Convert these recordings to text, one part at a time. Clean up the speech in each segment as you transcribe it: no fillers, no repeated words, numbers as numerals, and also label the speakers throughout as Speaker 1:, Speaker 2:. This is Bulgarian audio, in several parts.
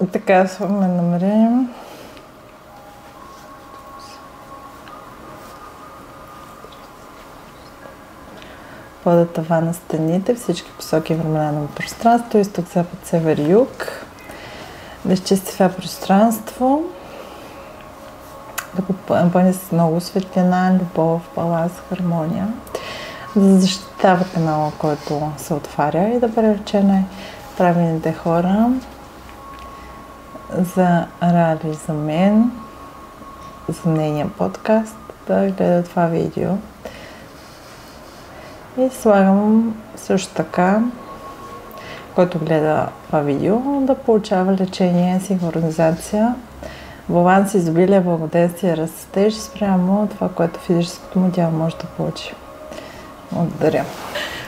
Speaker 1: Така сме намерим. Пода тавана на стените, всички посоки времена на пространство, изток, запад, север, юг. Да изчисти това пространство. Да го напълни с много светлина, любов, баланс, хармония. Да защитава канала, който се отваря и да привлече най-правилните хора за Рали, за мен, за нейния подкаст, да гледа това видео. И слагам също така, който гледа това видео, да получава лечение, синхронизация, баланс, изобилие, благоденствие, растеж спрямо това, което физическото му тяло може да получи. Благодаря.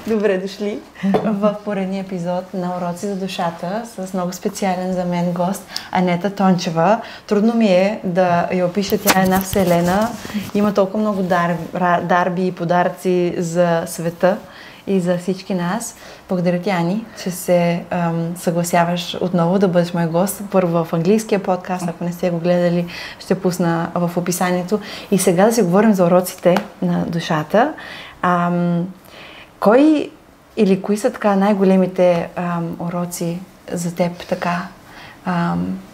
Speaker 2: Добре дошли в поредния епизод на Уроци за душата с много специален за мен гост Анета Тончева. Трудно ми е да я опиша, тя е една вселена. Има толкова много дарби и подаръци за света и за всички нас. Благодаря ти, Ани, че се съгласяваш отново да бъдеш мой гост. Първо в английския подкаст, ако не сте го гледали, ще пусна в описанието. И сега да си говорим за уроците на душата. Кой или кои са така най-големите уроци за теб така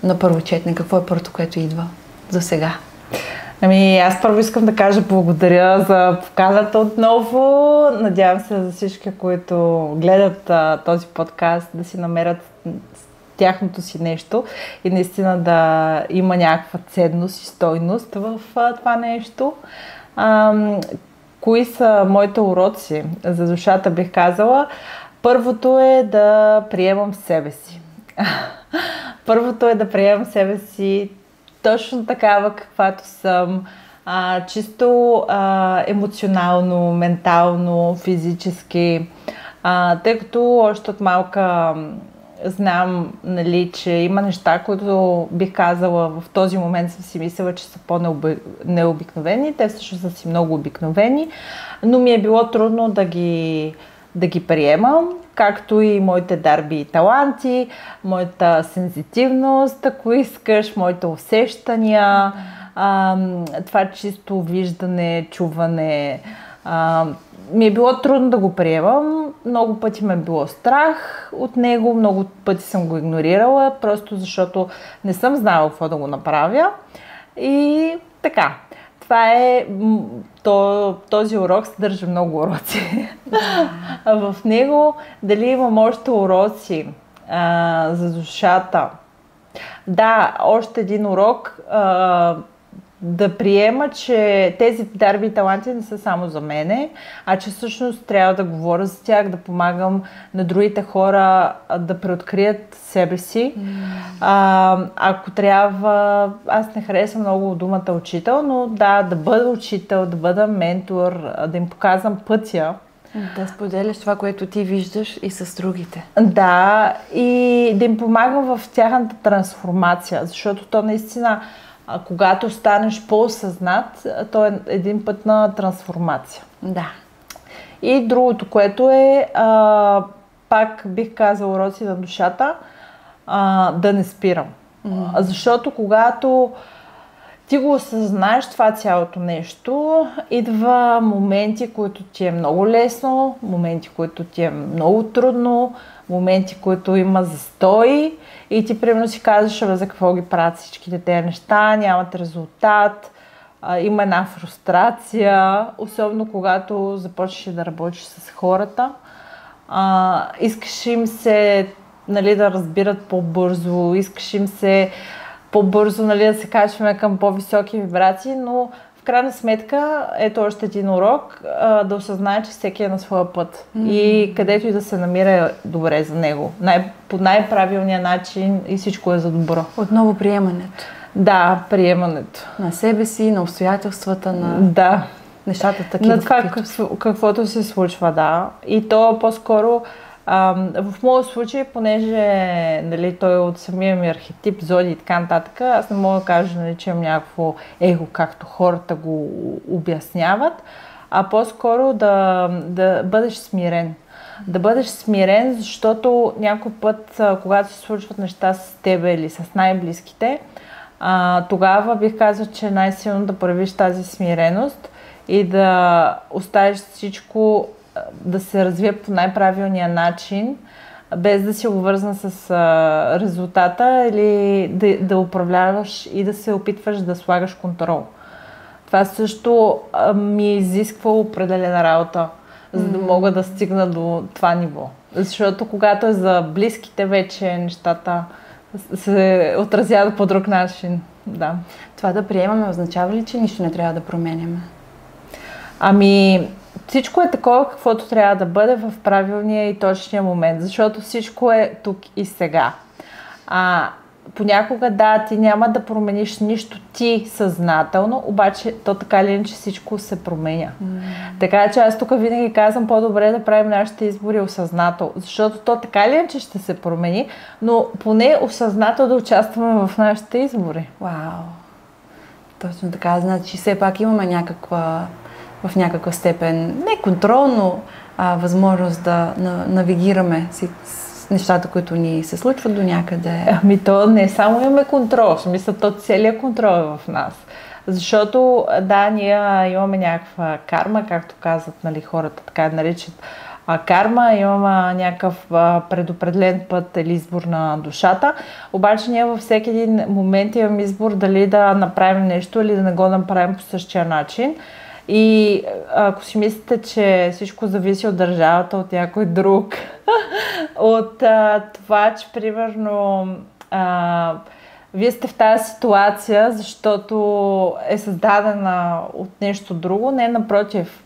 Speaker 2: на първо четене? Какво е първото, което идва за сега?
Speaker 1: Аз първо искам да кажа благодаря за поканата отново. Надявам се за всички, които гледат този подкаст, да си намерят тяхното си нещо и наистина да има някаква ценност и стойност в това нещо. Кои са моите уроци за душата, бих казала? Първото е да приемам себе си. Първото е да приемам себе си точно такава, каквато съм. Чисто емоционално, ментално, физически. Тъй като още от малка знам, нали, че има неща, които бих казала в този момент съм си мислила, че са по-необикновени. Те всъщност са си много обикновени, но ми е било трудно да ги приемам, както и моите дарби и таланти, моята сензитивност, ако искаш, моите усещания, това чисто виждане, чуване. Ми е било трудно да го приемам, много пъти ме е било страх от него, много пъти съм го игнорирала, просто защото не съм знала какво да го направя. И така, това е, този урок съдържа много уроци. В него дали имам още уроци за душата? Да, още един урок. Да приема, че тези дарби и таланти не са само за мене, а че всъщност трябва да говоря за тях, да помагам на другите хора да преоткрият себе си. Ако трябва, аз не харесвам много думата учител, но да бъда учител, да бъда ментор, да им показвам пътя.
Speaker 2: Да споделяш това, което ти виждаш и с другите.
Speaker 1: Да, и да им помагам в тяхната трансформация, защото то наистина, когато станеш по-осъзнат, то е един път на трансформация.
Speaker 2: Да.
Speaker 1: И другото, което е, пак бих казала уроци на душата, да не спирам. Защото когато ти го осъзнаеш това цялото нещо, идва моменти, които ти е много лесно, моменти, които ти е много трудно, моменти, които има застой и ти примерно си казваш, за какво ги правят всичките тези неща, нямат резултат, има една фрустрация, особено когато започнеш да работиш с хората. Искаш им се, нали, да разбират по-бързо, искаш им се по-бързо, нали, да се качваме към по-високи вибрации, но в крайна сметка ето още един урок, да осъзнае, че всеки е на своя път и където и да се намира е добре за него. По най-правилния начин и всичко е за добро.
Speaker 2: Отново приемането.
Speaker 1: Да, приемането.
Speaker 2: На себе си, на обстоятелствата, на нещата такива.
Speaker 1: На това каквото се случва, да. И то по-скоро в моят случай, понеже, нали, той е от самия ми архетип, зоди и така нататък, аз не мога да кажа, нали, че имам някакво его, както хората го обясняват, а по-скоро да бъдеш смирен. Да бъдеш смирен, защото някой път, когато се случват неща с тебе или с най-близките, тогава бих казала, че е най-силно да проявиш тази смиреност и да оставиш всичко да се развие по най-правилния начин, без да си обвързан с резултата или да управляваш и да се опитваш да слагаш контрол. Това също ми изисква определена работа, за да мога да стигна до това ниво. Защото когато е за близките, вече нещата се отразяват по друг начин. Да.
Speaker 2: Това да приемаме означава ли, че нищо не трябва да променяме?
Speaker 1: Всичко е такова, каквото трябва да бъде в правилния и точния момент, защото всичко е тук и сега. Понякога ти няма да промениш нищо ти съзнателно, обаче то така ли иначе всичко се променя. Така че аз тук винаги казвам, по-добре да правим нашите избори осъзнато, защото то така ли иначе ще се промени, но поне осъзнато да участваме в нашите избори.
Speaker 2: Вау! Точно така, значи все пак имаме в някаква степен, не контрол, но възможност да навигираме нещата, които ни се случват до някъде.
Speaker 1: То не само имаме контрол, в смисъл, то целият контрол е в нас. Защото, ние имаме някаква карма, както казват, хората така наричат карма, имаме някакъв предопределен път или избор на душата, обаче ние във всеки един момент имаме избор дали да направим нещо или да не го направим по същия начин. И ако си мислите, че всичко зависи от държавата, от някой друг, от това, че примерно вие сте в тази ситуация, защото е създадена от нещо друго, не, напротив,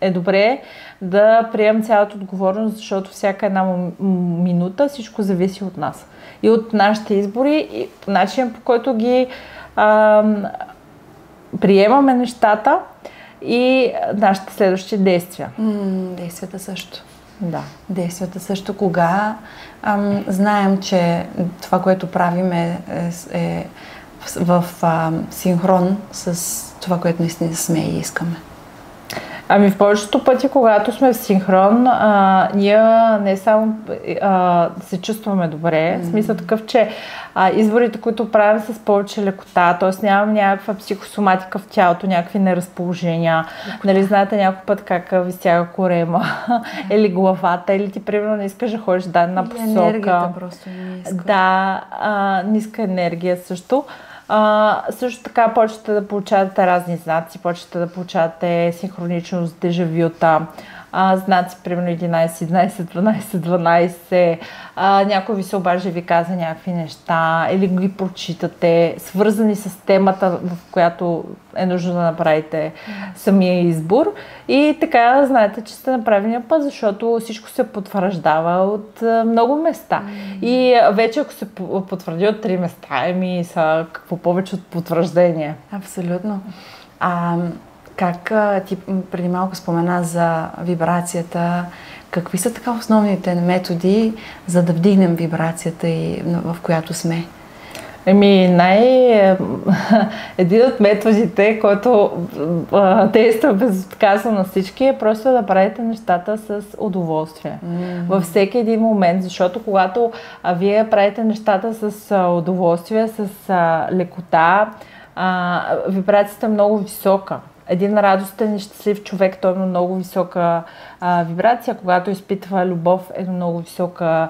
Speaker 1: е добре да приемем цялата отговорност, защото всяка една минута всичко зависи от нас. И от нашите избори, и по начин, по който ги приемаме нещата и нашите следващи действия.
Speaker 2: Действията също.
Speaker 1: Да.
Speaker 2: Действията също. Кога знаем, че това, което правим е в синхрон с това, което наистина сме и искаме?
Speaker 1: В повечето пъти, когато сме в синхрон, ние не само се чувстваме добре, в смисъл такъв, че изборите, които правим с повече лекота, т.е. нямам някаква психосоматика в тялото, някакви неразположения. Нали, знаете някой път как ви стяга корема или главата, или ти примерно не искаш да ходиш в дадена посока.
Speaker 2: Енергията просто не иска.
Speaker 1: Да, ниска енергия също. Също така почвате да получавате разни знаци, почвате да получавате синхроничност, дежавюта, знаци, примерно 11, 11, 12, 12, някой ви се обажда и ви каза някакви неща или ги прочитате, свързани с темата, в която е нужно да направите самия избор. И така знаете, че сте на правилния път, защото всичко се потвърждава от много места. И вече ако се потвърди от 3 места, са какво повече от потвърждение.
Speaker 2: Абсолютно. Как ти преди малко спомена за вибрацията, какви са така основните методи, за да вдигнем вибрацията, в която сме?
Speaker 1: Един от методите, който действа безотказно на всички, е просто да правите нещата с удоволствие. Във всеки един момент, защото когато вие правите нещата с удоволствие, с лекота, вибрацията е много висока. Един радостен и щастлив човек, той има много висока вибрация, когато изпитва любов е много висока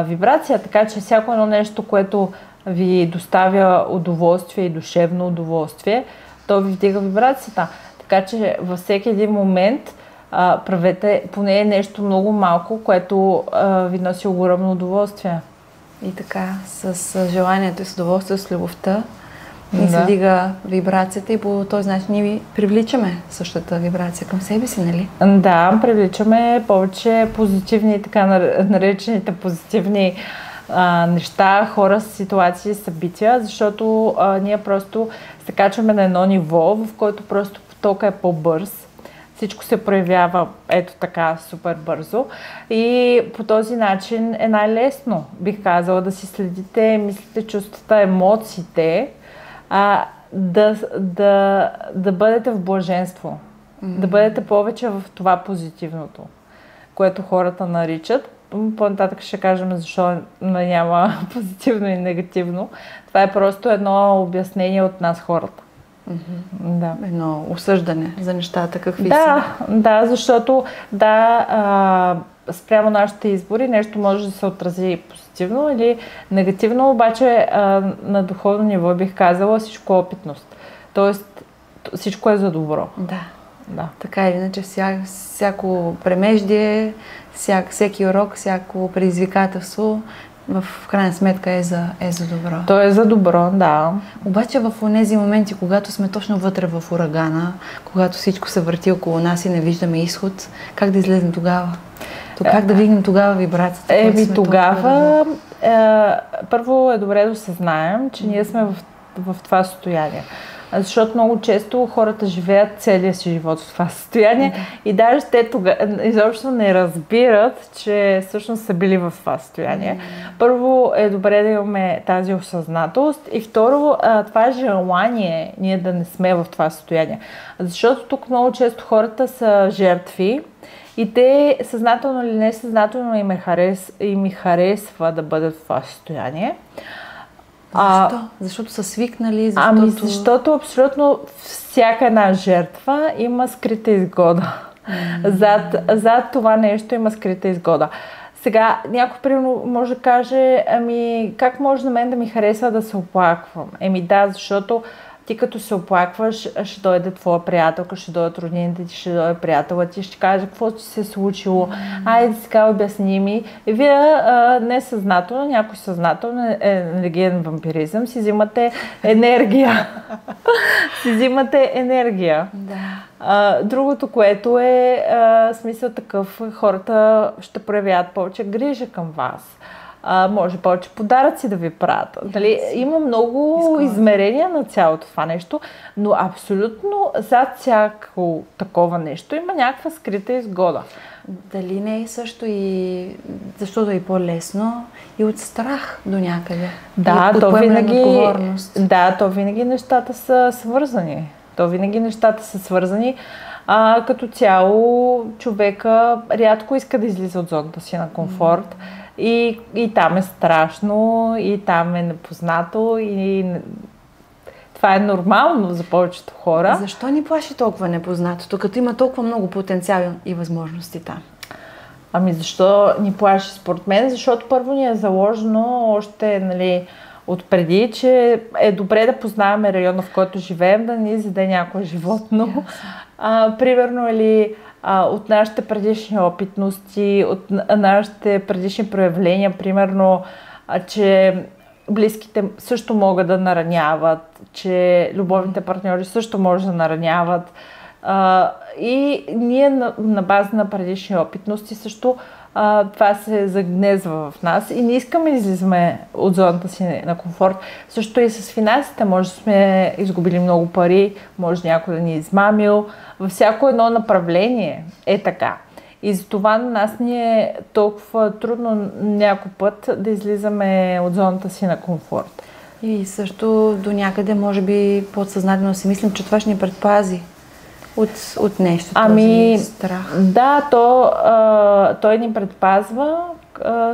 Speaker 1: вибрация, така че всяко едно нещо, което ви доставя удоволствие и душевно удоволствие, то ви вдига вибрацията. Така че във всеки един момент правете поне нещо много малко, което ви носи огромно удоволствие.
Speaker 2: И така, с желанието и с удоволствие, с любовта, ни се дига вибрацията и по този начин ние привличаме същата вибрация към себе си, нали?
Speaker 1: Да, привличаме повече позитивни, така наречените позитивни неща, хора, ситуации, събития, защото ние просто се качваме на едно ниво, в което просто потока е по-бърз. Всичко се проявява ето така супер бързо и по този начин е най-лесно, бих казала, да си следите мислите, чувствата, емоциите, да бъдете в блаженство, да бъдете повече в това позитивното. което хората наричат. По-нататък ще кажем защо няма позитивно и негативно. Това е просто едно обяснение от нас хората. Да.
Speaker 2: Едно осъждане за нещата, какви са.
Speaker 1: Да, защото спрямо нашите избори нещо може да се отрази позитивно или негативно, обаче на духовно ниво бих казала всичко опитност. Тоест всичко е за добро.
Speaker 2: Да. Така или иначе всяко премеждие, всеки урок, всяко предизвикателство в крайна сметка е за добро.
Speaker 1: То е за добро, да.
Speaker 2: Обаче в тези моменти, когато сме точно вътре в урагана, когато всичко се върти около нас и не виждаме изход, как да излезем тогава? Как да вигнем тогава вибрацията?
Speaker 1: Тогава първо е добре да осъзнаем, че ние сме в това състояние. Защото много често хората живеят целия си живот в това състояние и даже те изобщо не разбират, че всъщност са били в това състояние. Първо е добре да имаме тази осъзнатост и второ, това е желание ние да не сме в това състояние. Защото тук много често хората са жертви и те съзнателно или несъзнателно им харесва да бъдат в това състояние.
Speaker 2: Защо? Защото са свикнали?
Speaker 1: Защото абсолютно всяка една жертва има скрита изгода. Зад това нещо има скрита изгода. Сега, някой примерно може да каже, как може на мен да ми харесва да се оплаквам? Защото ти като се оплакваш, ще дойде твоя приятелка, ще дойдат роднините ти, ще дойде приятелът ти, ще каже какво ти се е случило. Айде сега обясни ми. И вие несъзнателно, някой съзнателно, енергиен вампиризъм, си взимате енергия. Другото, което е смисъл такъв, хората ще проявяват повече грижа към вас. Може повече подаръци да ви правят. Има много измерения на цялото това нещо, но абсолютно зад всяко такова нещо има някаква скрита изгода.
Speaker 2: Дали не е също и защото е по-лесно и от страх до някъде?
Speaker 1: То винаги нещата са свързани. Като цяло човека рядко иска да излиза от зоната си на комфорт. И там е страшно, и там е непознато, и това е нормално за повечето хора.
Speaker 2: Защо ни плаши толкова непознатото, като има толкова много потенциал и възможности там?
Speaker 1: Защо ни плаши според мен? Защото първо ни е заложено още отпреди, че е добре да познаваме района, в който живеем, да ни изяде някое животно. Примерно от нашите предишни опитности, от нашите предишни проявления, примерно, че близките също могат да нараняват, че любовните партньори също може да нараняват. И ние на база на предишни опитности също това се загнезва в нас и не искаме да излизаме от зоната си на комфорт. Също и с финансите може да сме изгубили много пари, може някой да ни е измамил. Във всяко едно направление е така. И затова на нас ни е толкова трудно някой път да излизаме от зоната си на комфорт.
Speaker 2: И също до някъде може би подсъзнателно си мислим, че това ще ни предпази от нещо, този страх.
Speaker 1: Да, той ни предпазва,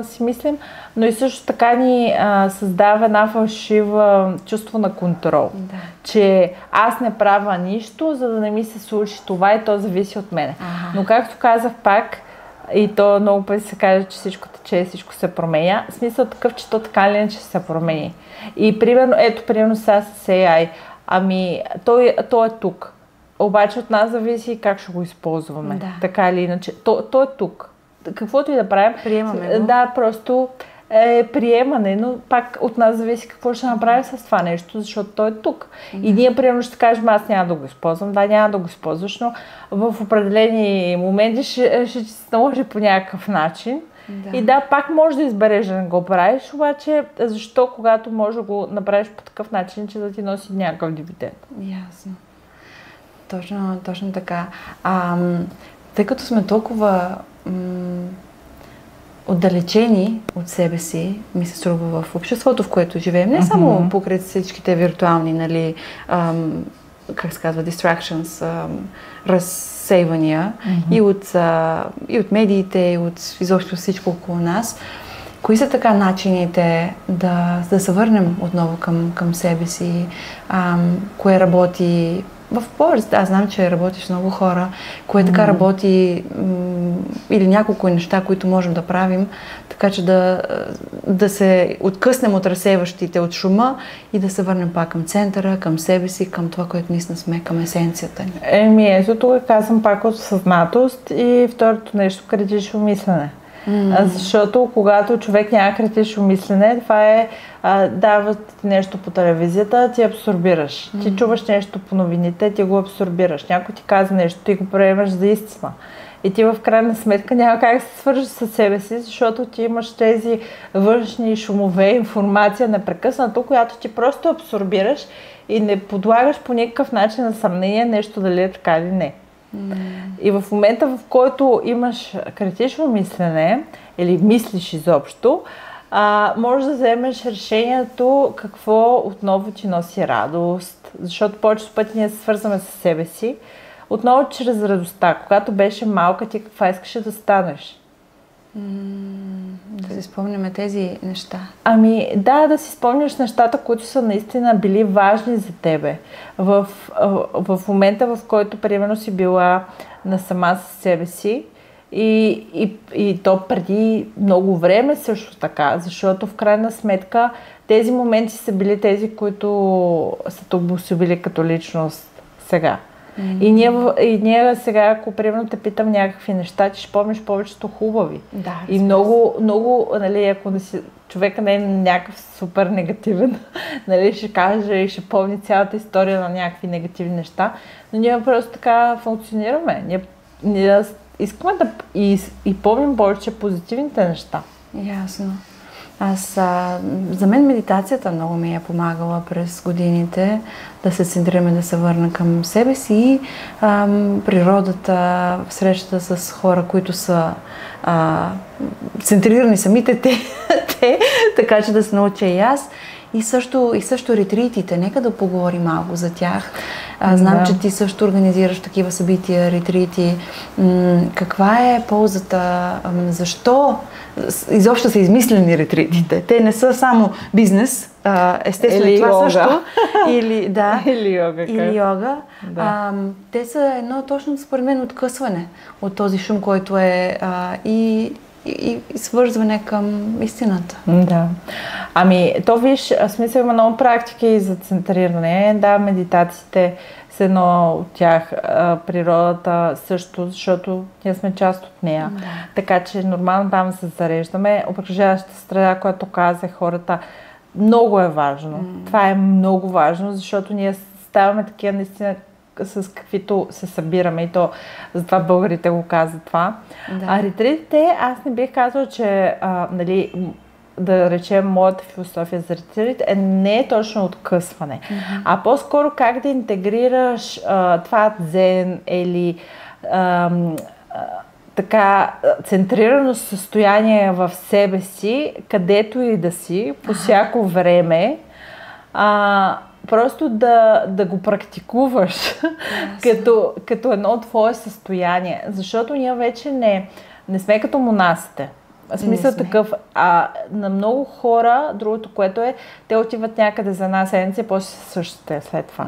Speaker 1: си мислим, но и също така ни създава една фалшива чувство на контрол.
Speaker 2: Да.
Speaker 1: Че аз не правя нищо, за да не ми се случи това и то зависи от мене. Но както казах пак, и то много пъти се каже, че всичко тече и всичко се променя. Смисъл такъв, че то така или иначе се промени. И примерно сега с AI, той е тук. Обаче от нас зависи как ще го използваме.
Speaker 2: Да.
Speaker 1: Така или иначе. То е тук. Каквото и да правим.
Speaker 2: Приемаме го.
Speaker 1: Да, просто е приемане, но пак от нас зависи какво ще направим с това нещо, защото то е тук. И ние примерно ще кажем, аз няма да го използвам. Да, няма да го използваш, но в определени моменти ще се наложи по някакъв начин. Да. И пак може да избереш да не го правиш, обаче защо когато може да го направиш по такъв начин, че да ти носи някакъв дивиденд?
Speaker 2: Ясно. Точно така. Тъй като сме толкова отдалечени от себе си, ми се струва в обществото, в което живеем, не само покрай всичките виртуални как се казва, distractions, разсейвания и от медиите, и от изобщо всичко около нас. Кои са така начините да се върнем отново към себе си? Кое работи в повече? Аз знам, че работиш с много хора. Кое така работи или няколко неща, които можем да правим, така че да се откъснем от разсейващите, от шума и да се върнем пак към центъра, към себе си, към това, което наистина сме, към есенцията ни.
Speaker 1: Ето тук казвам пак от съзнатост и второто нещо, критично мислене. Защото когато човек няма критично мислене, това е дават ти нещо по телевизията, ти абсорбираш. Ти чуваш нещо по новините, ти го абсорбираш. Някой ти каза нещо, ти го приемаш за истина. И ти в крайна сметка няма как да се свържеш със себе си, защото ти имаш тези външни шумове, информация непрекъснато, която ти просто абсорбираш и не подлагаш по никакъв начин на съмнение нещо дали е така или не. И в момента, в който имаш критично мислене или мислиш изобщо, можеш да вземеш решението какво отново ти носи радост, защото повечето пъти ние се свързваме с себе си, отново чрез радостта. Когато беше малка, ти каква искаше да станеш?
Speaker 2: Да си спомняме тези неща.
Speaker 1: Да си спомняш нещата, които са наистина били важни за тебе. В момента, в който примерно си била насама с себе си и то преди много време също така, защото в крайна сметка тези моменти са били тези, които са те обособили като личност сега. И ние сега, ако примерно те питам някакви неща, ти ще помниш повечето хубави.
Speaker 2: Да,
Speaker 1: и много, нали, ако човека не е някакъв супер негативен, нали, ще каже и ще помни цялата история на някакви негативни неща, но ние просто така функционираме. Ние искаме да и помним повече позитивните неща.
Speaker 2: Ясно. За мен медитацията много ми е помагала през годините да се центрираме, да се върна към себе си и природата, срещата с хора, които са центрирани самите те, така че да се науча и аз. И също ретритите. Нека да поговорим малко за тях. Знам, че ти също организираш такива събития, ретрити. Каква е ползата? Защо изобщо са измислени ретритите? Те не са само бизнес, естествено
Speaker 1: или
Speaker 2: това
Speaker 1: йога.
Speaker 2: също. Или
Speaker 1: йога.
Speaker 2: Или йога. Да. Те са едно точно според мен откъсване от този шум, който е и свързване към истината.
Speaker 1: Да. То виж, смисъл има много практики за центриране. Да, медитациите са едно от тях. Природата също, защото ние сме част от нея. Да. Така че нормално там се зареждаме. Окружаващата среда, която каза хората, много е важно. Това е много важно, защото ние ставаме такива наистина с каквито се събираме и то затова българите го казват това. Да. Ретритите, аз не бих казала, че да речем моята философия за ретрит не е точно откъсване, а по-скоро как да интегрираш това дзен или така центрирано състояние в себе си, където и да си, по всяко време, просто да го практикуваш като едно твое състояние. Защото ние вече не сме като монасите. Смисъл такъв. На много хора, другото, което е, те отиват някъде за една седмица и после същите след това.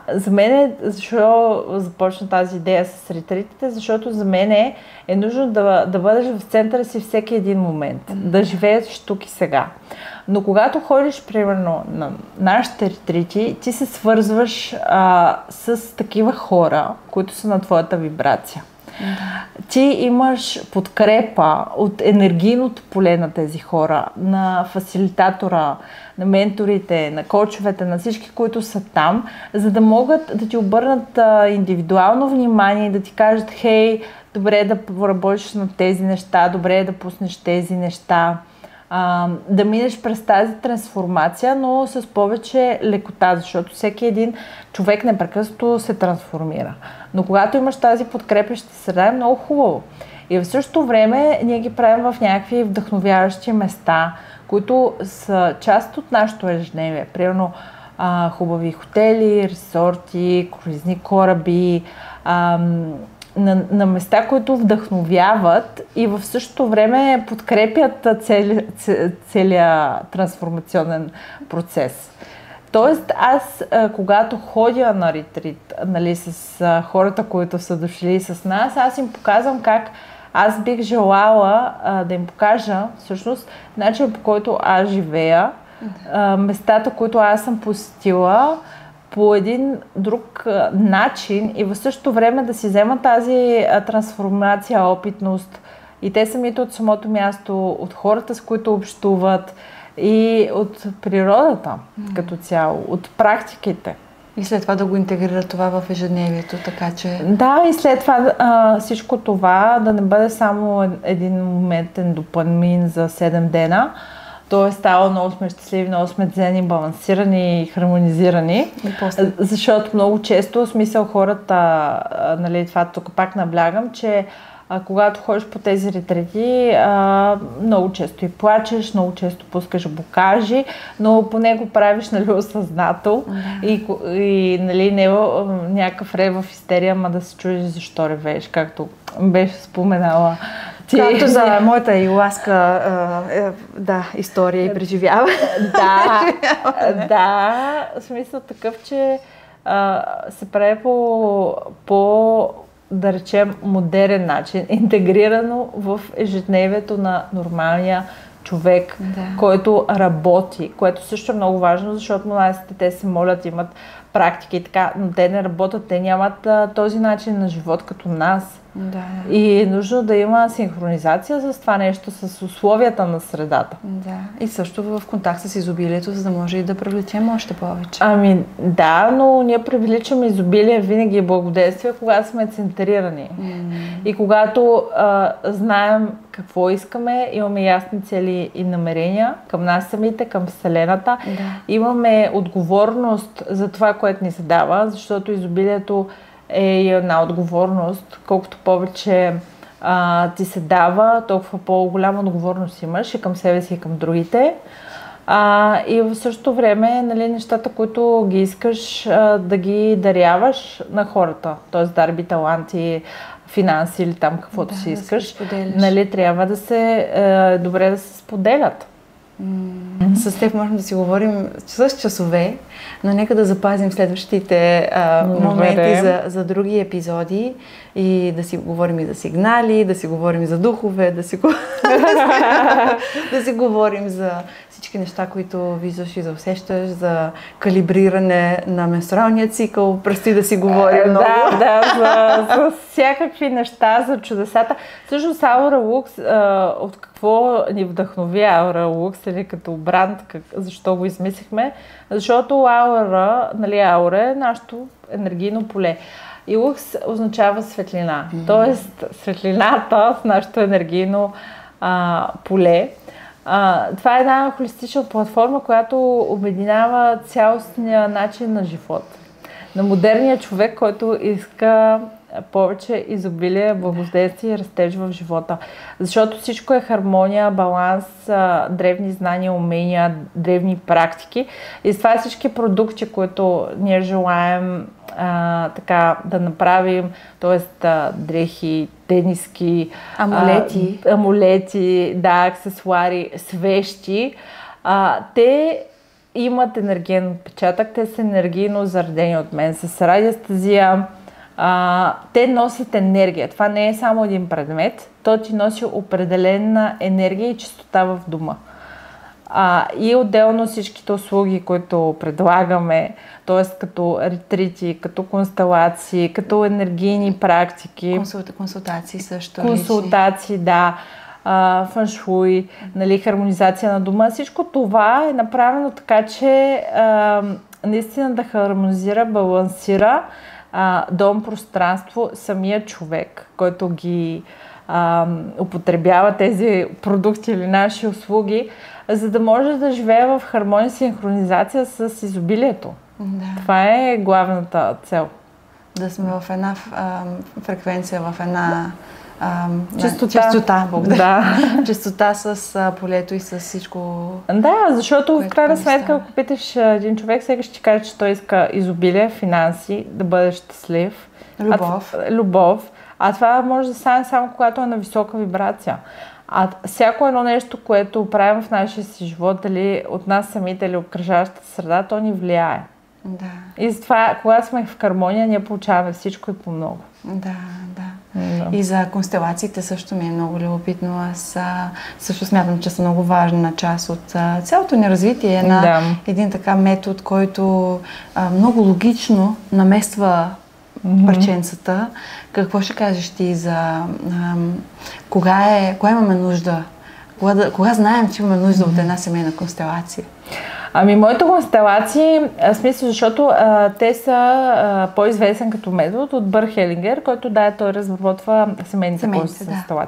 Speaker 1: За мен защо започна тази идея с ретритите? Защото за мен е нужно да бъдеш в центъра си всеки един момент. Да живееш тук и сега. Но когато ходиш, примерно, на нашите ретрити, ти се свързваш с такива хора, които са на твоята вибрация. Ти имаш подкрепа от енергийното поле на тези хора, на фасилитатора, на менторите, на коучовете, на всички, които са там, за да могат да ти обърнат индивидуално внимание и да ти кажат: хей, добре е да работиш на тези неща, добре е да пуснеш тези неща, да минеш през тази трансформация, но с повече лекота, защото всеки един човек непрекъснато се трансформира. Но когато имаш тази подкрепяща среда, е много хубаво. И в същото време ние ги правим в някакви вдъхновяващи места, които са част от нашето ежедневие. Примерно хубави хотели, ресорти, круизни кораби, на места, които вдъхновяват и в същото време подкрепят целият трансформационен процес. Тоест, аз, когато ходя на ретрит, нали, с хората, които са дошли с нас, аз им показвам как аз бих желала да им покажа всъщност начин, по който аз живея, местата, които аз съм посетила по един друг начин и в същото време да си вземат тази трансформация, опитност и те самите от самото място, от хората, с които общуват и от природата като цяло, от практиките.
Speaker 2: И след това да го интегрира това в ежедневието, така че...
Speaker 1: Да, и след това всичко това да не бъде само един моментен допамин за 7 дена. То е стало, много сме щастливи, много сме дзени, балансирани и хармонизирани. Защото много често, в смисъл хората, нали, това тук пак наблягам, че когато ходиш по тези ретрити, много често и плачеш, много често пускаш бокажи, но поне го правиш, нали, осъзнато и нали, не някакъв рев в истерия, ама да се чудиш защо ревееш, както беше споменала.
Speaker 2: Както за моята иласка история и преживява.
Speaker 1: Да, в смисъл такъв, че се прави по да речем модерен начин, интегрирано в ежедневието на нормалния човек, който работи, което също е много важно, защото младите те се молят, имат практики и така, но те не работят, те нямат този начин на живот като нас.
Speaker 2: Да.
Speaker 1: И е нужно да има синхронизация с това нещо, с условията на средата.
Speaker 2: Да. И също в контакт с изобилието, за да може и да привлечем още повече.
Speaker 1: Ами да, но ние привличаме изобилие винаги и благодействие, когато сме центрирани. И когато знаем какво искаме, имаме ясни цели и намерения към нас самите, към Вселената. Имаме отговорност за това, което ни се дава, защото изобилието е една отговорност. Колкото повече ти се дава, толкова по-голяма отговорност имаш и към себе си, и към другите. И в същото време, нали, нещата, които ги искаш да ги даряваш на хората, т.е. дарби, таланти, финанси или там каквото си искаш, нали, трябва да се добре да се споделят.
Speaker 2: С теб можем да си говорим с часове, но нека да запазим следващите моменти за други епизоди и да си говорим и за сигнали, да си говорим и за духове, да си говорим за всички неща, които виждаш и за усещаш, за калибриране на менструалния цикъл. Предстои да си говорим много.
Speaker 1: За всякакви неща, за чудесата. Всъщност Aura Lux, от какво ни вдъхнови Aura Lux или като бранд, защо го измислихме? Защото Aura, нали, Aura е нашето енергийно поле. И лукс означава светлина. Тоест светлината в нашето енергийно поле. Това е една холистична платформа, която обединява цялостния начин на живот. На модерния човек, който иска повече изобилие, благодействие и растеж в живота. Защото всичко е хармония, баланс, древни знания, умения, древни практики. И с това всички продукти, които ние желаем така да направим, т.е. дрехи, тениски, амулети, да, аксесуари, свещи, те имат енергиен отпечатък, те са енергийно заредени от мен, с радиестезия. Те носят енергия. Това не е само един предмет, то ти носи определена енергия и чистота в дома. И отделно всичките услуги, които предлагаме, т.е. като ретрити, като констелации, като енергийни практики.
Speaker 2: Консултации също.
Speaker 1: Консултации, да. Феншуй, нали, хармонизация на дома. Всичко това е направено така, че наистина да хармонизира, балансира дом, пространство, самия човек, който ги употребява тези продукти или наши услуги, за да може да живее в хармония и синхронизация с изобилието.
Speaker 2: Да.
Speaker 1: Това е главната цел.
Speaker 2: Да сме в една фреквенция, в една чистота, благодаря.
Speaker 1: Да.
Speaker 2: Чистота с полето и с всичко.
Speaker 1: Да, защото в крайна сметка,
Speaker 2: става.
Speaker 1: ако питаш един човек, всеки ще ти каже, че той иска изобилие, финанси, да бъде щастлив. Любов. А това може да стане само когато е на висока вибрация. А всяко едно нещо, което правим в нашия си живот, дали от нас самите или окръжаващата среда, то ни влияе.
Speaker 2: Да.
Speaker 1: И затова, когато сме в хармония, ние получаваме всичко и по много.
Speaker 2: Да. И за констелациите също ми е много любопитно. Аз също смятам, че са много важна част от цялото ни развитие. Един така метод, който много логично намества парченцата. Какво ще кажеш ти за кога имаме нужда? Кога знаем, че имаме нужда от една семейна констелация?
Speaker 1: Моите констелации, в смисъл, защото те са по-известен като метод от Бър Хелингер, който той разработва семейните констелации. Да.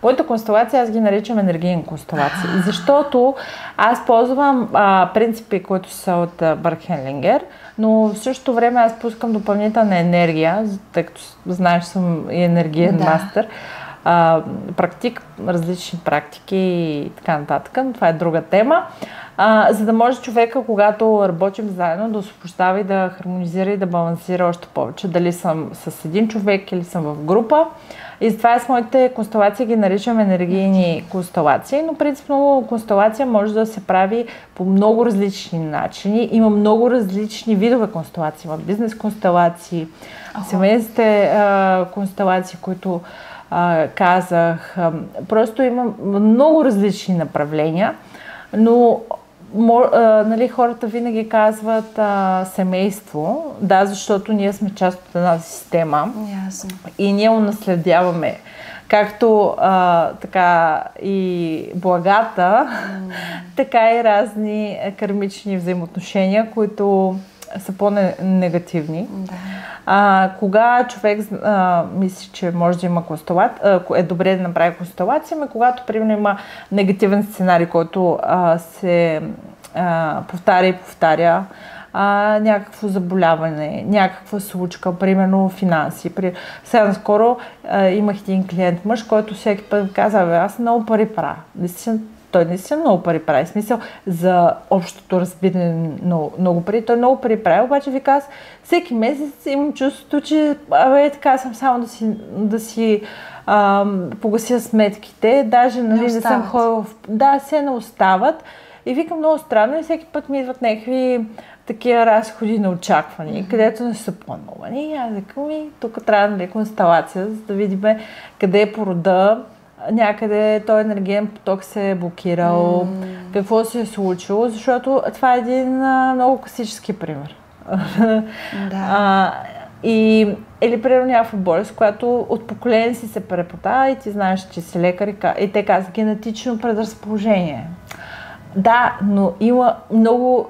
Speaker 1: Моите констелации аз ги наричам енергийни констелации, защото аз ползвам принципи, които са от Бър Хелингер, но в същото време аз пускам допълнителна енергия, тъй като знаеш, съм и енергиен мастер, различни практики и така нататък, но това е друга тема. За да може човека, когато работим заедно, да освобождава и да хармонизира и да балансира още повече. Дали съм с един човек или съм в група. И затова с моите констелации ги наричам енергийни констелации, но принципно констелация може да се прави по много различни начини. Има много различни видове констелации. Има бизнес констелации, семейните констелации, които казах. Просто има много различни направления, но хората винаги казват семейство, защото ние сме част от една система.
Speaker 2: Ясно.
Speaker 1: И ние унаследяваме както така и благата, така и разни кармични взаимоотношения, които са по-негативни.
Speaker 2: Да.
Speaker 1: Кога човек мисли, че може да има констелация, е добре да направи констелация, когато примерно има негативен сценарий, който се повтаря, някакво заболяване, някаква случка, примерно финанси. Сега наскоро имах един клиент мъж, който всеки път каза, аз много пари правя. Той наистина много пари прави. В смисъл за общото разбиране много пари. Той много пари прави, обаче ви казва, всеки месец имам чувството, че така съм само да си погася сметките. Даже не съм ходила се не остават. И викам много странно и всеки път ми идват някакви такива разходи на очаквани, където не са планувани. И аз викам, тук трябва да е констелация, за да видим къде е порода, някъде този енергиен поток се е блокирал, какво се е случило, защото това е един много класически пример.
Speaker 2: Да.
Speaker 1: Или примерно някаква болест, която от поколение си се препода и ти знаеш, че си лекар и те казват генетично предразположение. Да, но има много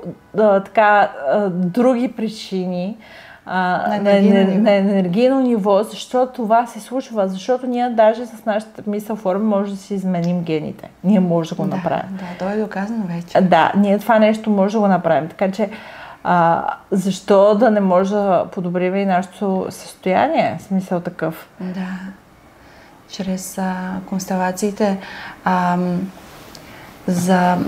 Speaker 1: други причини на енергийно ниво, защото това се случва. Защото ние даже с нашата мисъл форма може да си изменим гените. Ние може да го направим.
Speaker 2: Да, то е доказано вече.
Speaker 1: Да, ние това нещо може да го направим. Така че защо да не може да подобрим и нашето състояние? Смисъл такъв.
Speaker 2: Да. Чрез констелациите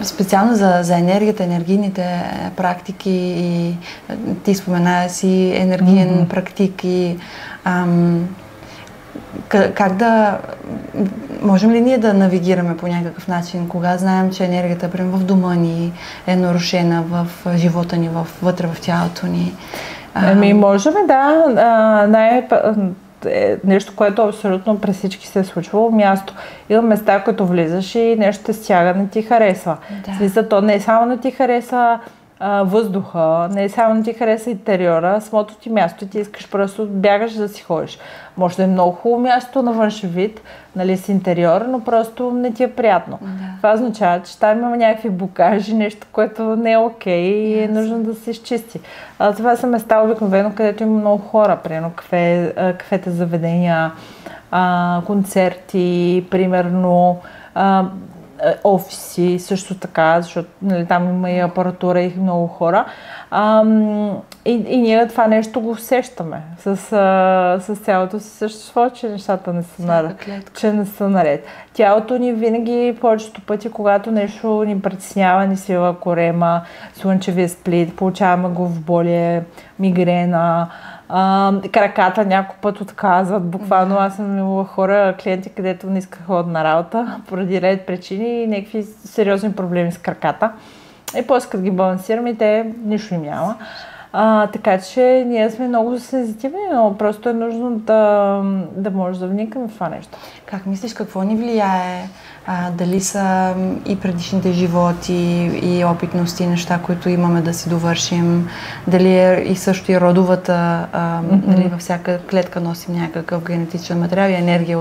Speaker 2: специално за енергията, енергийните практики и ти спомена си енергиен практик и как да можем ли ние да навигираме по някакъв начин, кога знаем, че енергията в дома ни е нарушена, в живота ни, вътре в тялото ни?
Speaker 1: Можем, нещо, което абсолютно през всички се е случвало. Място. Има места, които влизаш и нещо те стяга, не ти харесва. Да. То не е само не ти хареса въздуха, не е само не ти хареса интериора, самото ти място и ти искаш просто бягаш да си ходиш. Може да е много хубаво място на външен вид, с интериор, но просто не ти е приятно.
Speaker 2: Да.
Speaker 1: Това означава, че там има някакви блокажи, нещо, което не е окей и е нужно да се изчисти. Това са места обикновено, където има много хора, примерно кафета, заведения, концерти, примерно офиси, също така, защото нали, там има и апаратура и много хора. И ние това нещо го усещаме с цялото си същество, че нещата не са наред. Тялото ни винаги, повечето пъти, когато нещо ни притеснява, ни свива корема, слънчевия сплит, получаваме главоболие, мигрена, краката някой път отказват. Буквално аз съм имала хора, клиенти, където не искаха ходят на работа, поради ред причини и някакви сериозни проблеми с краката. И после като ги балансираме, те нищо им няма. Така че ние сме много сензитивни, но просто е нужно да може да вникаме в това нещо.
Speaker 2: Как мислиш, какво ни влияе? Дали са и предишните животи, и опитности, неща, които имаме да си довършим? Дали е и също и родовата, дали във всяка клетка носим някакъв генетичен материал и енергия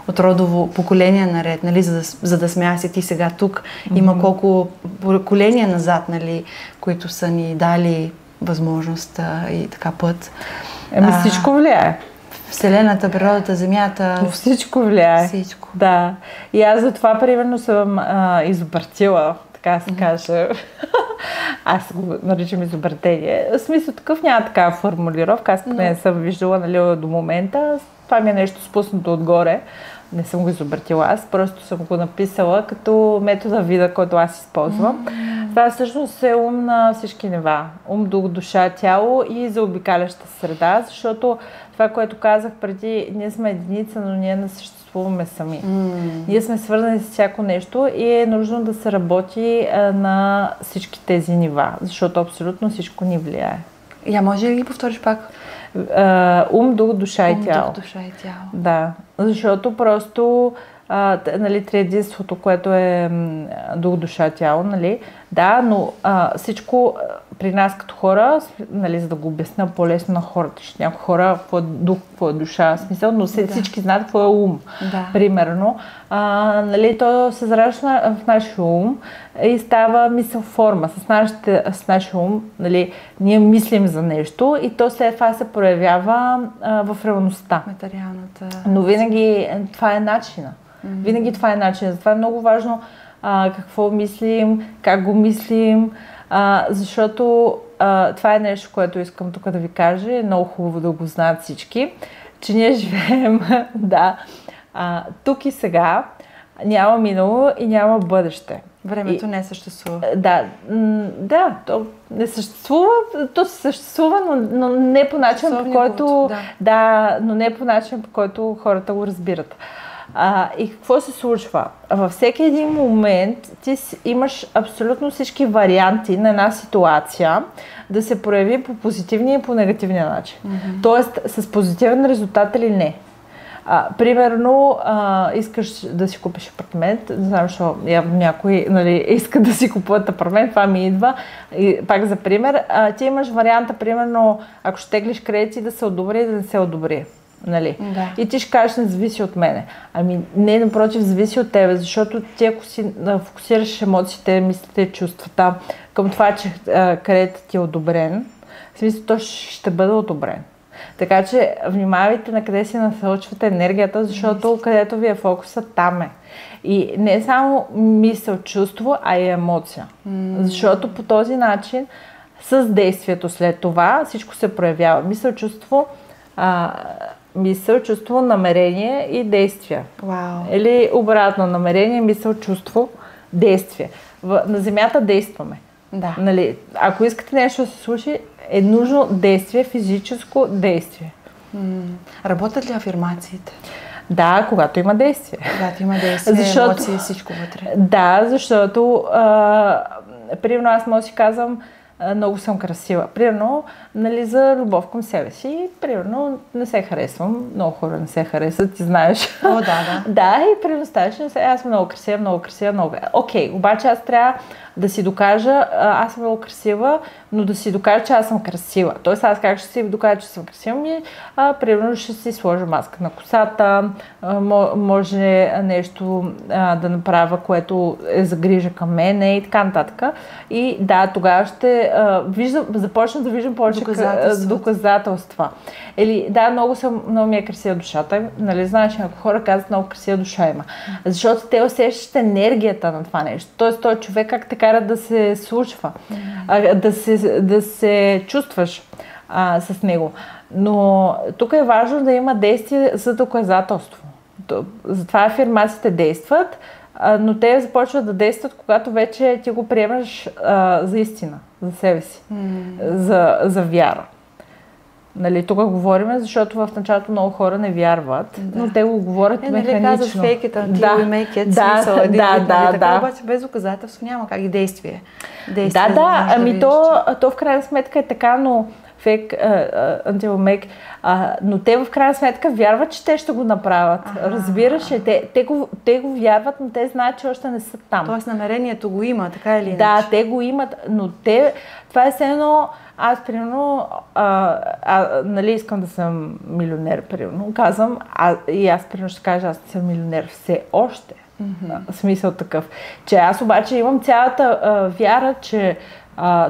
Speaker 2: от родово поколение наред, нали, за да сме аз и ти сега тук. Има колко поколения назад, нали, които са ни дали възможност и така път.
Speaker 1: Всичко влияе.
Speaker 2: Вселената, природата, земята.
Speaker 1: Всичко влияе.
Speaker 2: Всичко.
Speaker 1: Да. И аз за това, примерно, съм изобъртила, така се каже. Аз го наричам изобретение. В смисъл такъв няма такава формулировка. Аз не съм виждала, нали, до момента. Това ми е нещо спуснато отгоре. Не съм го изобретила аз, просто съм го написала като метода вида, който аз използвам. Това всъщност е ум на всички нива. Ум, дух, душа, тяло и заобикаляща среда, защото това, което казах преди, ние сме единица, но ние не съществуваме сами. Ние сме свързани с всяко нещо и е нужно да се работи на всички тези нива, защото абсолютно всичко ни влияе.
Speaker 2: Може ли да ги повториш пак?
Speaker 1: Ум, дух, душа и тяло.
Speaker 2: Дух, душа и тяло.
Speaker 1: Да, защото просто нали, триединството, което е дух, душа, тяло, нали, да, но всичко при нас като хора, нали, за да го обясня по-лесно на хората, защото някои хора какво е дух, какво е душа, смисъл, но всички знаят какво е ум, примерно. Нали, то се заражда в нашия ум и става мисъл форма. С нашия ум, нали, ние мислим за нещо и то след това се проявява в реалността.
Speaker 2: Материалната.
Speaker 1: Но винаги това е начина. Винаги това е начин. Затова е много важно какво мислим, как го мислим, защото това е нещо, което искам тук да ви кажа. Е много хубаво да го знаят всички, че ние живеем тук и сега, няма минало и няма бъдеще.
Speaker 2: Времето не съществува.
Speaker 1: Да, то не съществува, то съществува, но не по начин, по който но не по начин, по който хората го разбират. И какво се случва? Във всеки един момент ти имаш абсолютно всички варианти на една ситуация да се прояви по позитивния и по негативния начин. Тоест с позитивен резултат или не. Примерно, искаш да си купиш апартамент, не знам, защо някой, нали, иска да си купуват апартамент, това ми идва. И пак за пример, ти имаш варианта, примерно, ако ще теглиш кредити, да се одобри и да не се одобри. Нали?
Speaker 2: Да.
Speaker 1: И ти ще кажеш, не зависи от мене. Не, напротив, зависи от тебе, защото ти ако си фокусираш емоциите, мислите, чувствата към това, че кредитът ти е одобрен, в смисъл, то ще бъде одобрен. Така че внимавайте на къде си насочвате енергията, защото където ви е фокусът, там е. И не само мисъл, чувство, а и емоция. Защото по този начин с действието след това всичко се проявява. Мисъл, чувство, намерение и действие. Или обратно, намерение, мисъл, чувство, действие. На Земята действаме.
Speaker 2: Да.
Speaker 1: Нали, ако искате нещо да се случи, е нужно действие, физическо действие.
Speaker 2: Работят ли афирмациите?
Speaker 1: Да, когато има действие.
Speaker 2: Когато има действие, емоции, всичко вътре.
Speaker 1: Да, защото примерно аз мога да си казвам, много съм красива. Примерно, нали, за любов към себе си. Примерно, не се харесвам. Много хора не се харесват, ти знаеш. Да, и примерно ставаш, аз съм много красива. Окей, обаче аз трябва да си докажа, аз съм много красива, но да си докажа, че аз съм красива. Тоест аз как ще си докажа, че съм красива? Примерно ще си сложа маска на косата, може нещо да направя, което е загрижа към мен и така нататък. И да, тогава ще започна да виждам повече доказателства. Много ми е красива душата. Нали, знаеш, ако хора казват много красива душа има. Защото те усещат енергията на това нещо. Тоест, той човек как те кара да се случва, да се чувстваш с него. Но тук е важно да има действие за доказателство. Затова афирмациите действат, но те започват да действат, когато вече ти го приемаш за истина, за себе си, за вяра. Нали, тук говорим, защото в началото много хора не вярват, но те го говорят механично.
Speaker 2: Нали казваш fake it until we make it, смисъл. Така обаче без доказателство няма как и действие.
Speaker 1: То в крайна сметка е така, но fake until we make, но те в крайна сметка вярват, че те ще го направят. Разбираш ли? Те го вярват, но те знаят, че още не са там.
Speaker 2: Тоест намерението го има, така или иначе?
Speaker 1: Да, те го имат, но това е все едно. Аз, примерно, нали, искам да съм милионер, примерно. Казвам, и аз, примерно, ще кажа, аз не съм милионер все още. Смисъл такъв. Че аз обаче имам цялата вяра, че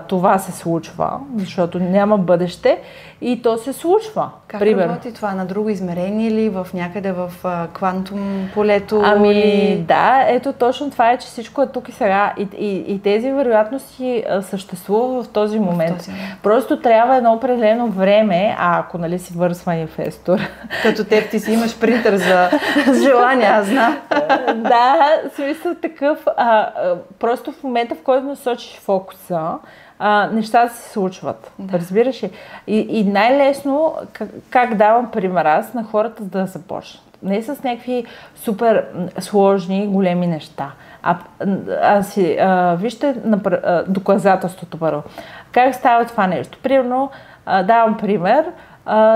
Speaker 1: това се случва, защото няма бъдеще и то се случва.
Speaker 2: Как работи това? На друго измерение или някъде в квантум полето?
Speaker 1: Да, ето точно това е, че всичко е тук и сега и тези вероятности съществуват в този момент. Просто трябва едно определено време, ако нали си бърз манифестор.
Speaker 2: Като теб ти си имаш принтер за желания, аз знам.
Speaker 1: Да, смисъл такъв. Просто в момента, в който насочиш фокуса, нещата се случват. Да. Разбираш ли? И най-лесно, как давам пример аз на хората да започнат. Не с някакви супер сложни, големи неща. Вижте доказателството първо. Как става това нещо? Примерно, давам пример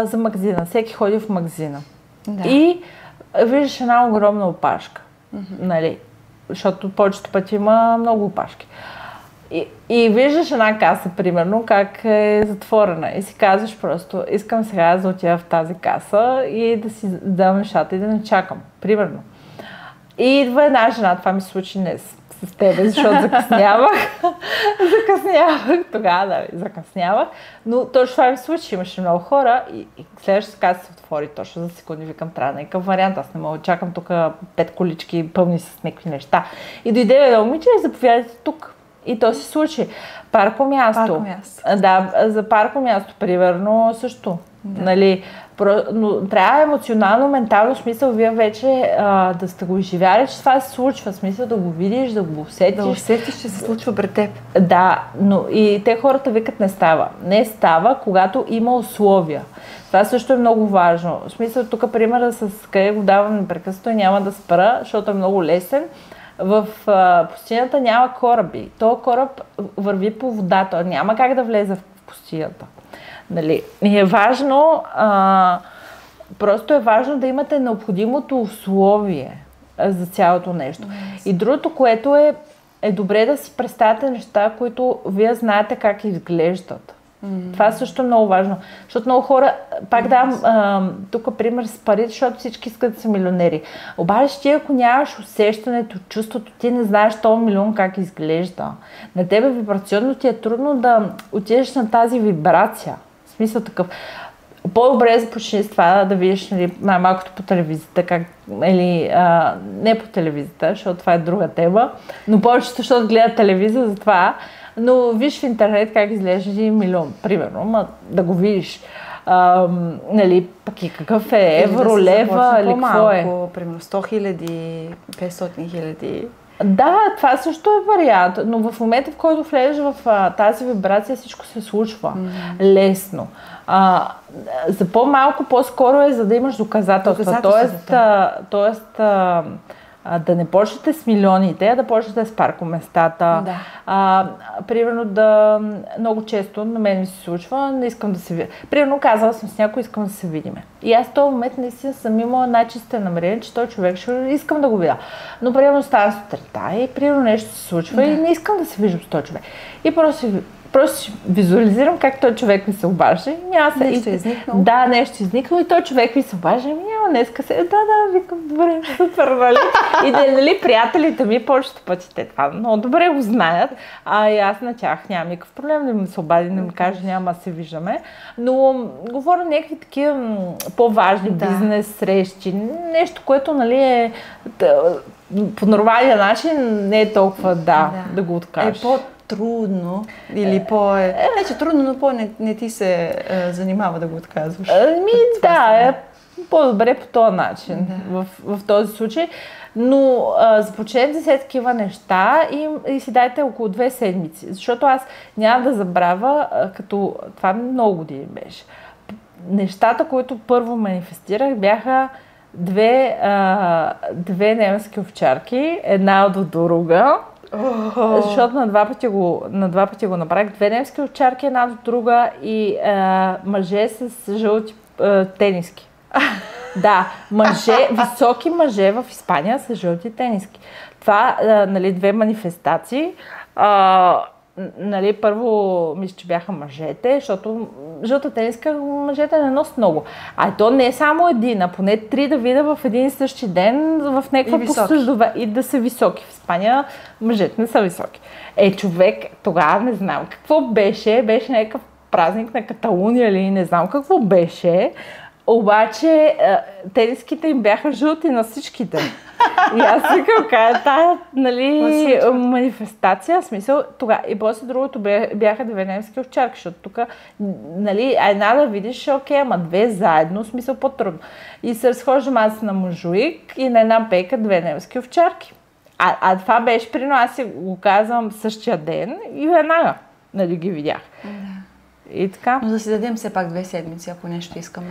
Speaker 1: за магазина. Всеки ходи в магазина. Да. И виждаш една огромна опашка. Нали? Защото повечето пъти има много опашки. И виждаш една каса, примерно, как е затворена и си казваш просто, искам сега да отида в тази каса и да си дам нещата и да не чакам, примерно. И идва една жена, това ми се случи днес с тебе, защото закъснявах. Закъснявах, но точно това ми се случи, имаше много хора и следващата каса се отвори точно за секунди, викам, трябва да някакъв вариант, аз не мога да чакам тук 5 колички пълни с някакви неща. И дойде едно момиче и заповядайте тук. И то се случи. Паркомясто. Да, за паркомясто, примерно, също. Да. Нали, но трябва емоционално, ментално смисъл, вие вече да сте го изживяли, че това се случва. Смисъл да го видиш, да го усетиш.
Speaker 2: Да усетиш, че се случва пред теб.
Speaker 1: Да, но и те хората викат не става. Не става, когато има условия. Това също е много важно. В смисъл, тук примера с къде го давам непрекъснато и няма да спра, защото е много лесен. В пустинята няма кораби. Този кораб върви по водата. Няма как да влезе в пустинята. Нали? И е важно, просто е важно да имате необходимото условие за цялото нещо. И другото, което е добре да си представяте неща, които вие знаете как изглеждат. Това също е много важно, защото много хора, пак давам тук пример с парите, защото всички искат да са милионери. Обаче ти, ако нямаш усещането, чувството, ти не знаеш този милион как изглежда. На тебе вибрационно ти е трудно да отидеш на тази вибрация. В смисъл такъв. По-добре започни с това да видиш, нали, най-малкото по телевизията, или не по телевизията, защото това е друга тема, но повечето, защото гледат телевизия за това. Но виж в интернет как изглежда 1 милион, примерно, да го видиш. Нали, пък и какъв е евро, лева или какво е?
Speaker 2: Примерно 100 хиляди, 500 хиляди.
Speaker 1: Да, това също е вариант, но в момента, в който влезеш в тази вибрация, всичко се случва лесно. За по-малко, по-скоро е, за да имаш доказателства. Тоест, да не почнете с милионите, а да почнете с паркоместата. Да. Примерно много често на мен ми се случва, не искам да се видя. Примерно казала съм с някой, искам да се видиме. И аз в този момент наистина съм имала най-чисте намерение, че този човек ще искам да го видя. Но примерно става сутринта и примерно нещо се случва и не искам да се виждам с този човек. И просто визуализирам как този човек ми се обажда.
Speaker 2: Нещо е изникнало.
Speaker 1: Да, нещо е изникнало и този човек ми се обажда и няма днеска се... Да, викам, добре, супер, нали? И нали, приятелите ми повечето пъти те това много добре го знаят, и аз на тях нямам никакъв проблем да ми се обади, да ми каже, няма да се виждаме. Но говоря някакви такива по-важни бизнес срещи, нещо, което, нали, е по нормалния начин не е толкова да го откажеш.
Speaker 2: Трудно или не, че трудно, но не ти се занимава да го отказваш.
Speaker 1: По-добре по този начин в този случай. Но започнете се такива неща и си дайте около 2 седмици. Защото аз няма да забравя, като това много години беше. Нещата, които първо манифестирах, бяха две немски овчарки, една от друга. Защото на два пъти го направих. 2 немски овчарки, една от друга и мъже с жълти тениски. Да, високи мъже в Испания с жълти тениски. Това, нали, 2 манифестации. Нали, първо мисля, че бяха мъжете, защото жълта тениска мъжете не носят много. То не е само един, а поне 3 да видя в един и същи ден в някаква последова и да са високи. В Испания мъжете не са високи. Човек, тогава не знам какво беше някакъв празник на Каталуния или не знам какво беше. Обаче тениските им бяха жълти на всичките. И аз викам, тая, нали, манифестация, смисъл, тогава. И после другото бяха 2 немски овчарки, защото тук, нали, една да видиш, окей, ама 2 заедно, смисъл по-трудно. И се разхождам аз на мажуик и на една пейка 2 немски овчарки. Това беше прино, аз си го казвам същия ден и веднага, нали, ги видях. И така.
Speaker 2: Но да си дадем все пак 2 седмици, ако нещо искаме.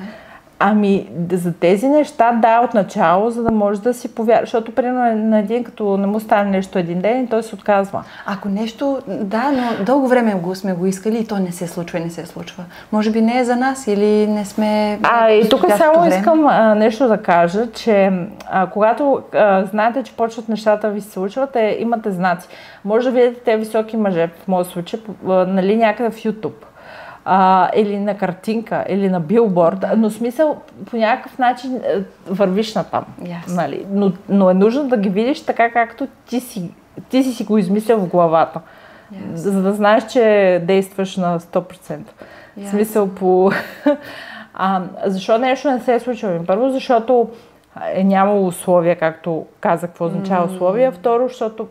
Speaker 1: За тези неща, отначало, за да може да си повярваш, защото примерно на един, като не му стане нещо един ден, той се отказва.
Speaker 2: Ако нещо, но дълго време сме го искали и то не се случва. Може би не е за нас или не сме...
Speaker 1: И тук само искам нещо да кажа, че когато знаете, че почват нещата ви се случват, имате знаци. Може да видите те високи мъже, в моят случай, нали, някъде в YouTube. Или на картинка, или на билборд, но смисъл по някакъв начин вървиш натам. Нали? Но е нужно да ги видиш така, както ти си го измислил в главата. За да знаеш, че действаш на 100%. В смисъл защо нещо не се е случило? Първо, защото е нямало условия, както казах, какво означава условия. Второ, защото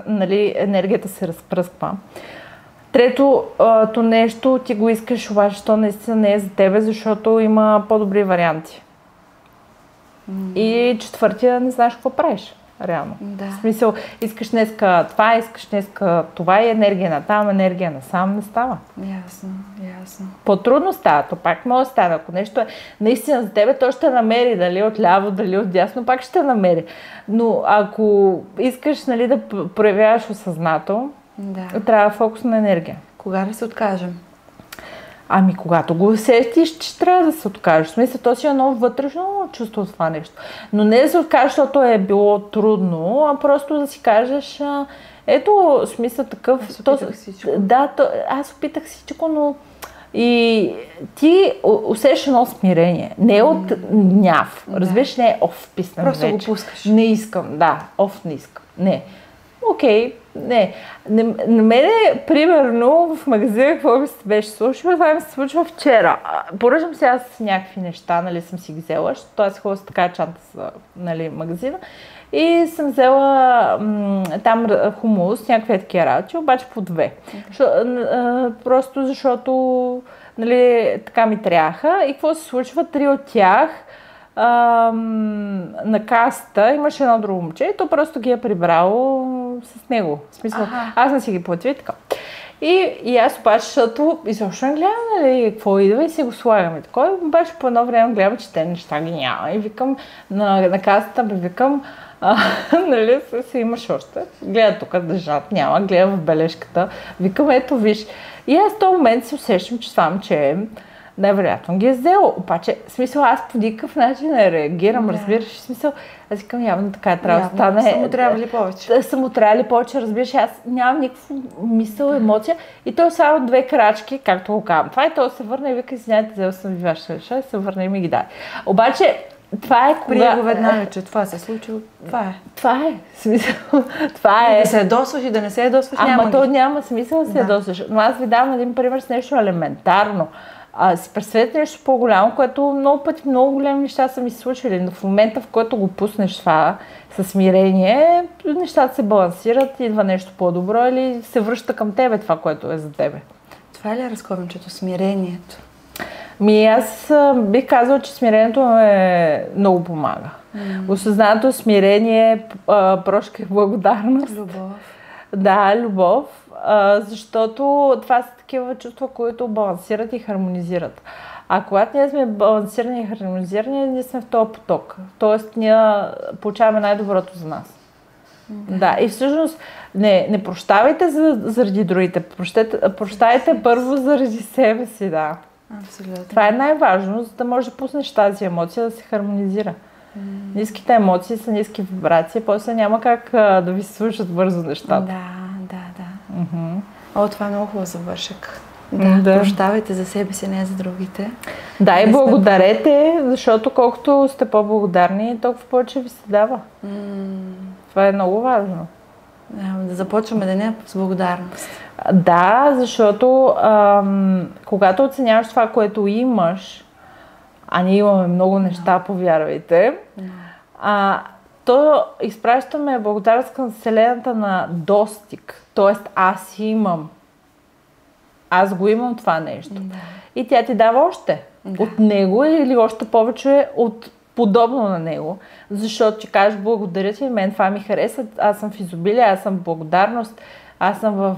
Speaker 1: нали, енергията се разпръсква. Третото нещо, ти го искаш, обаче то наистина не е за тебе, защото има по-добри варианти. И четвъртия не знаеш какво правиш, реално. В смисъл, искаш днеска това, искаш днеска това и енергия на там, енергия на сам не става.
Speaker 2: Ясно.
Speaker 1: По-трудно става, то пак може да стане. Ако нещо е наистина за тебе, то ще намери, дали отляво, дали отдясно, пак ще намери. Но ако искаш, нали, да проявяваш осъзнато, трябва фокус на енергия.
Speaker 2: Кога да се откажем?
Speaker 1: Когато го усетиш, че трябва да се откажеш. В смисъл, то си е много вътрешно чувство от това нещо. Но не да се откажеш, защото е било трудно, а просто да си кажеш, ето, смисъл такъв... Аз опитах всичко, но и ти усещаш едно смирение. Не от гняв. Разбираш, не е писна вече.
Speaker 2: Просто го пускаш.
Speaker 1: Не искам, не искам. Не. Окей, не. На мене, примерно, в магазина, какво ми се беше случило, това ми се случва вчера. Поръчам си аз някакви неща, нали, съм си ги взела, защото аз ходя с така чанта с, нали, магазина. И съм взела там хумус, някакви такива работи, обаче по 2. Просто защото, нали, така ми трябваха. И какво се случва? 3 от тях на касата имаше едно друго момче и то просто ги е прибрало с него. В смисъл, аз не си ги платя и така. И аз обаче, защото изобщо не гледам, нали, какво идва и си го слагам и такова. Обаче по едно време гледам, че те неща ги няма. И викам на касата, викам, нали, си имаш още. Гледа тук държат, няма, гледам в бележката. Викам, ето виж. И аз в този момент се усещам, че това момче най-вероятно ги е взело. Обаче, в смисъл, аз по никакъв начин не реагирам, разбираш, в смисъл, аз викам, явно така трябва да стане. Само трябва ли повече, разбираш, аз нямам никаква мисъл, емоция и той само 2 крачки, както го казвам. Това и той се върна и вика, извиняйте, взел съм ви вашата реша и се върна и ми ги даде. Обаче, Това е
Speaker 2: Прие го веднага, че това се случило. Това е.
Speaker 1: Това е. Смисъл. Това е.
Speaker 2: Да се ядосваш и да не се ядосваш,
Speaker 1: Ама то няма смисъл да се ядосваш. Но аз ви давам един пример с нещо елементарно. Си представете нещо по-голямо, което много пъти, много големи неща са ми се случили. Но в момента, в който го пуснеш това със смирение, нещата се балансират, идва нещо по-добро или се връща към тебе това, което е за тебе.
Speaker 2: Това ли е разковничето? Смирението?
Speaker 1: Аз бих казала, че смирението много помага. Осъзнато смирение, прошка и благодарност.
Speaker 2: Любов.
Speaker 1: Да, любов, защото това са такива чувства, които балансират и хармонизират. А когато ние сме балансирани и хармонизирани, ние сме в този поток. Тоест, ние получаваме най-доброто за нас. Да, и всъщност не прощавайте заради другите, прощайте първо заради себе си, да.
Speaker 2: Абсолютно.
Speaker 1: Това е най-важно, за да можеш да пуснеш тази емоция да се хармонизира. Ниските емоции са ниски вибрации, после няма как да ви се случат бързо нещата.
Speaker 2: Да. О, това е много хубав завършък. Да, прощавайте за себе си, не за другите.
Speaker 1: Да, и благодарете, защото колкото сте по-благодарни, толкова повече ви се дава. Това е много важно.
Speaker 2: Да започваме деня с благодарност.
Speaker 1: Да, защото когато оценяваш това, което имаш, а ние имаме много неща, повярвайте, то изпращаме благодарност към Вселената на достиг. Тоест аз имам. Аз го имам това нещо. Да. И тя ти дава още от него или още повече от подобно на него. Защото ти кажеш благодаря ти, мен това ми харесва, аз съм в изобилие, аз съм в благодарност, аз съм в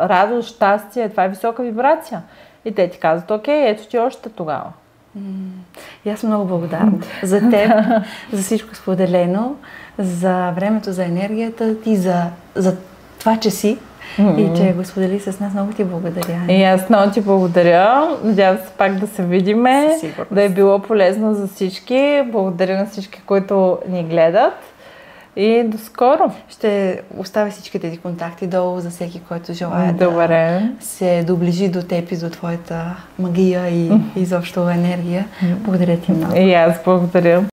Speaker 1: радост, щастие, това е висока вибрация. И те ти казват, окей, ето ти още тогава.
Speaker 2: И аз съм много благодарна за теб, за всичко споделено, за времето, за енергията ти, за това, че си и че го сподели с нас. Много ти благодаря.
Speaker 1: И аз много ти благодаря. Надявам се пак да се видиме, да е било полезно за всички. Благодаря на всички, които ни гледат. И до скоро.
Speaker 2: Ще оставя всички тези контакти долу за всеки, който желая да се доближи до теб и до твоята магия и изобщо енергия. Благодаря ти много.
Speaker 1: И аз благодаря.